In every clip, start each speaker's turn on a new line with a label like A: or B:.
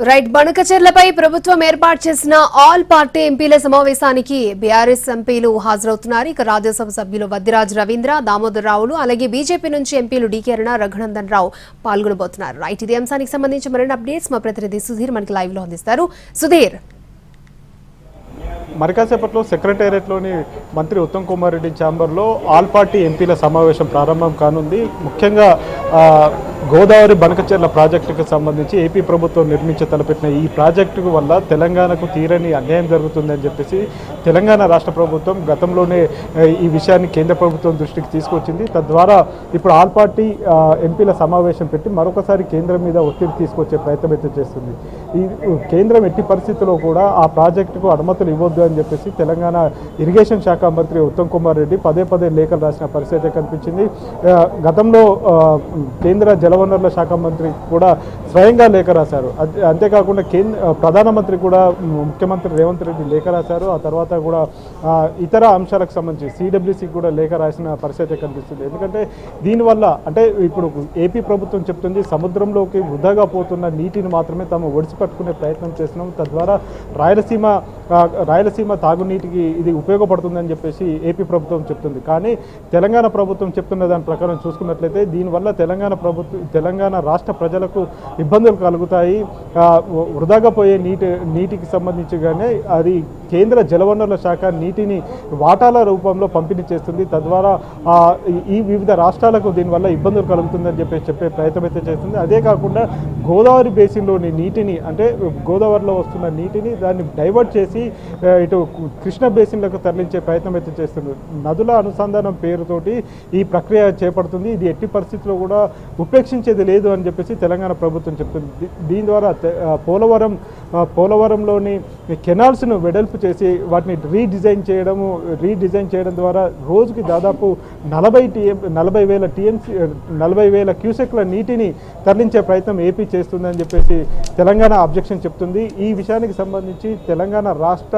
A: Right బనకచెర్లపై ప్రభుత్వం ఏర్పాటు చేసిన ఆల్ పార్టీ ఎంపీల సమావేశానికి బీఆర్ఎస్ ఎంపీలు హాజరవుతున్నారు. ఇక రాజ్యసభ సభ్యులు వద్దిరాజ్ రవీంద్ర, దామోదర్ రావులు, అలాగే బీజేపీ నుంచి ఎంపీలు డీకే అరుణ, రఘునందన్ రావు పాల్గొనబోతున్నారు. రైట్, ఇదే అంశానికి సంబంధించి మరిన్ని అప్డేట్స్ మా ప్రతినిధి సుధీర్ మనకి లైవ్ లో అందిస్తారు. సుధీర్,
B: మరికాసేపట్లో సెక్రటేరియట్లోని మంత్రి ఉత్తమ్ కుమార్ రెడ్డి ఛాంబర్లో ఆల్ పార్టీ ఎంపీల సమావేశం ప్రారంభం కానుంది. ముఖ్యంగా గోదావరి బనకచెర్ల ప్రాజెక్టుకు సంబంధించి ఏపీ ప్రభుత్వం నిర్మించి తలపెట్టిన ఈ ప్రాజెక్టు వల్ల తెలంగాణకు తీరని అన్యాయం జరుగుతుందని చెప్పేసి తెలంగాణ రాష్ట్ర ప్రభుత్వం గతంలోనే ఈ విషయాన్ని కేంద్ర ప్రభుత్వం దృష్టికి తీసుకొచ్చింది. తద్వారా ఇప్పుడు ఆల్ పార్టీ ఎంపీల సమావేశం పెట్టి మరొకసారి కేంద్రం మీద ఒత్తిడి తీసుకొచ్చే ప్రయత్నం అయితే చేస్తుంది. ఈ కేంద్రం ఎట్టి పరిస్థితుల్లో కూడా ఆ ప్రాజెక్టుకు అనుమతులు ఇవ్వద్దు అని చెప్పేసి తెలంగాణ ఇరిగేషన్ శాఖ మంత్రి ఉత్తమ్ కుమార్ రెడ్డి పదే పదే లేఖలు రాసిన పరిస్థితి కనిపించింది. గతంలో కేంద్ర జలవనరుల శాఖ మంత్రి కూడా స్వయంగా లేఖ రాశారు. అంతేకాకుండా ప్రధానమంత్రి కూడా ముఖ్యమంత్రి రేవంత్ రెడ్డి లేఖ రాశారు. ఆ తర్వాత కూడా ఇతర అంశాలకు సంబంధించి సిడబ్ల్యూసీకి కూడా లేఖ రాసిన పరిస్థితి కనిపిస్తుంది. ఎందుకంటే దీనివల్ల అంటే ఇప్పుడు ఏపీ ప్రభుత్వం చెప్తుంది సముద్రంలోకి వృధాగా పోతున్న నీటిని మాత్రమే తాము ఒడిసిపట్టుకునే ప్రయత్నం చేస్తున్నాం, తద్వారా రాయలసీమ తాగునీటికి ఇది ఉపయోగపడుతుందని చెప్పేసి ఏపీ ప్రభుత్వం చెప్తుంది. కానీ తెలంగాణ ప్రభుత్వం చెప్తున్న దాని ప్రకారం చూసుకున్నట్లయితే దీనివల్ల తెలంగాణ రాష్ట్ర ప్రజలకు ఇబ్బందులు కలుగుతాయి. వృధాగా పోయే నీటికి సంబంధించి కానీ అది కేంద్ర జలవనరుల శాఖ నీటిని వాటాల రూపంలో పంపిణీ చేస్తుంది. తద్వారా ఈ వివిధ రాష్ట్రాలకు దీనివల్ల ఇబ్బందులు కలుగుతుందని చెప్పే ప్రయత్నం అయితే చేస్తుంది. అదే కాకుండా గోదావరి బేసిన్లోని నీటిని అంటే గోదావరిలో వస్తున్న నీటిని దాన్ని డైవర్ట్ చేసి ఇటు కృష్ణ బేసిన్లకు తరలించే ప్రయత్నం అయితే చేస్తుంది. నదుల అనుసంధానం పేరుతోటి ఈ ప్రక్రియ చేపడుతుంది. ఇది ఎట్టి పరిస్థితుల్లో కూడా ఉపేక్షించేది లేదు అని చెప్పేసి తెలంగాణ ప్రభుత్వం చెప్తుంది. దీని ద్వారా పోలవరంలోని కెనాల్స్ను వెడల్పు చేసి వాటిని రీడిజైన్ చేయడం ద్వారా రోజుకి దాదాపు 40,000 క్యూసెక్ల నీటిని తరలించే ప్రయత్నం ఏపీ చేస్తుందని చెప్పేసి తెలంగాణ అబ్జెక్షన్ చెప్తుంది. ఈ విషయానికి సంబంధించి తెలంగాణ రాష్ట్ర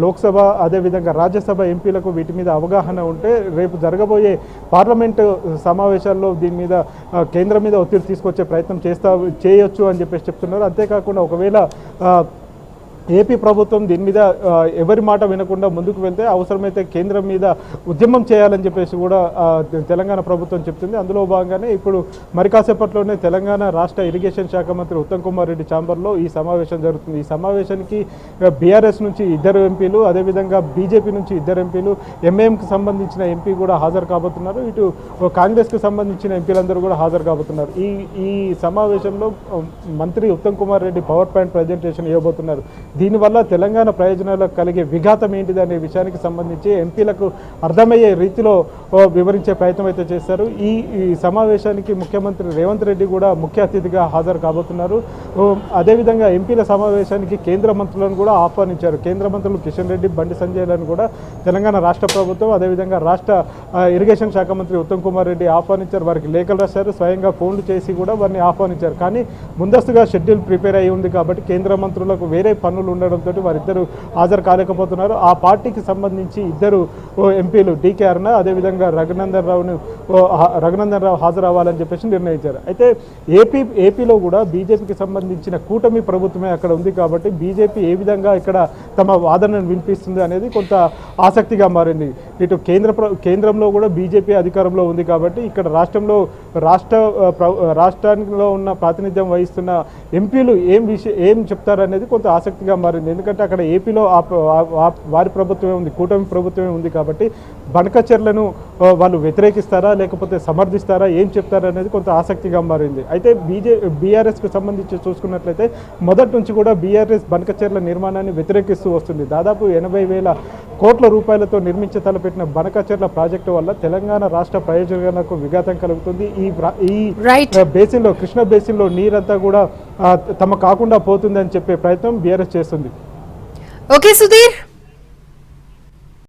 B: లోక్సభ అదేవిధంగా రాజ్యసభ ఎంపీలకు వీటి మీద అవగాహన ఉంటే రేపు జరగబోయే పార్లమెంటు సమావేశాల్లో దీని మీద కేంద్రం మీద ఒత్తిడి తీసుకొచ్చే ప్రయత్నం చేయొచ్చు అని చెప్పేసి చెప్తున్నారు. అంతేకాకుండా ఒకవేళ ఏపీ ప్రభుత్వం దీని మీద ఎవరి మాట వినకుండా ముందుకు వెళ్తే అవసరమైతే కేంద్రం మీద ఉద్యమం చేయాలని చెప్పేసి కూడా తెలంగాణ ప్రభుత్వం చెప్తుంది. అందులో భాగంగానే ఇప్పుడు మరి కాసేపట్లోనే తెలంగాణ రాష్ట్ర ఇరిగేషన్ శాఖ మంత్రి ఉత్తమ్ కుమార్ రెడ్డి ఛాంబర్లో ఈ సమావేశం జరుగుతుంది. ఈ సమావేశానికి బీఆర్ఎస్ నుంచి 2 ఎంపీలు, అదేవిధంగా బీజేపీ నుంచి 2 ఎంపీలు, ఎంఐఎంకి సంబంధించిన ఎంపీ కూడా హాజరు కాబోతున్నారు. ఇటు కాంగ్రెస్కి సంబంధించిన ఎంపీలందరూ కూడా హాజరు కాబోతున్నారు. ఈ సమావేశంలో మంత్రి Uttam Kumar Reddy power point presentation ఇవ్వబోతున్నారు. దీనివల్ల తెలంగాణ ప్రయోజనాలకు కలిగే విఘాతం ఏంటిది అనే విషయానికి సంబంధించి ఎంపీలకు అర్థమయ్యే రీతిలో వివరించే ప్రయత్నం అయితే చేస్తారు. ఈ సమావేశానికి ముఖ్యమంత్రి రేవంత్ రెడ్డి కూడా ముఖ్య అతిథిగా హాజరు కాబోతున్నారు. అదేవిధంగా ఎంపీల సమావేశానికి కేంద్ర మంత్రులను కూడా ఆహ్వానించారు. కేంద్ర మంత్రులు కిషన్ రెడ్డి, బండి సంజయ్లను కూడా తెలంగాణ రాష్ట్ర ప్రభుత్వం అదేవిధంగా రాష్ట్ర ఇరిగేషన్ శాఖ మంత్రి ఉత్తమ్ కుమార్ రెడ్డి ఆహ్వానించారు. వారికి లేఖలు రాశారు, స్వయంగా ఫోన్లు చేసి కూడా వారిని ఆహ్వానించారు. కానీ ముందస్తుగా షెడ్యూల్ ప్రిపేర్ అయ్యి ఉంది కాబట్టి కేంద్ర మంత్రులకు వేరే పనులు ఉండడంతో వారిద్దరూ హాజరు కాలేకపోతున్నారు. ఆ పార్టీకి సంబంధించి 2 ఎంపీలు డీకే అరుణ అదేవిధంగా రఘునందన్ రావు హాజరవ్వాలని చెప్పేసి నిర్ణయించారు. అయితే ఏపీలో కూడా బీజేపీకి సంబంధించిన కూటమి ప్రభుత్వమే అక్కడ ఉంది కాబట్టి బీజేపీ ఏ విధంగా ఇక్కడ తమ వాదనను వినిపిస్తుంది అనేది కొంత ఆసక్తిగా మారింది. ఇటు కేంద్రంలో కూడా బీజేపీ అధికారంలో ఉంది కాబట్టి ఇక్కడ రాష్ట్రంలో ఉన్న ప్రాతినిధ్యం వహిస్తున్న ఎంపీలు ఏం చెప్తారనేది కొంత ఆసక్తిగా మారింది. ఎందుకంటే అక్కడ ఏపీలో వారి ప్రభుత్వమే ఉంది, కూటమి ప్రభుత్వమే ఉంది కాబట్టి బనకచెర్లను వాళ్ళు వ్యతిరేకిస్తారా లేకపోతే సమర్థిస్తారా, ఏం చెప్తారా అనేది కొంత ఆసక్తిగా మారింది. అయితే బీఆర్ఎస్కు సంబంధించి చూసుకున్నట్లయితే మొదటి నుంచి కూడా బీఆర్ఎస్ బనకచెర్ల నిర్మాణాన్ని వ్యతిరేకిస్తూ వస్తుంది. దాదాపు 80,000 కోట్ల రూపాయలతో నిర్మించి తలపెట్టిన బనకచెర్ల ప్రాజెక్టు వల్ల తెలంగాణ రాష్ట్ర ప్రయోజనాలకు విఘాతం కలుగుతుంది. ఈ బేసిన్లో కృష్ణ బేసిన్లో నీరంతా కూడా తమ కాకుండా పోతుందని చెప్పే ప్రయత్నం బీఆర్ఎస్ చేస్తుంది.
A: ఓకే సుధీర్.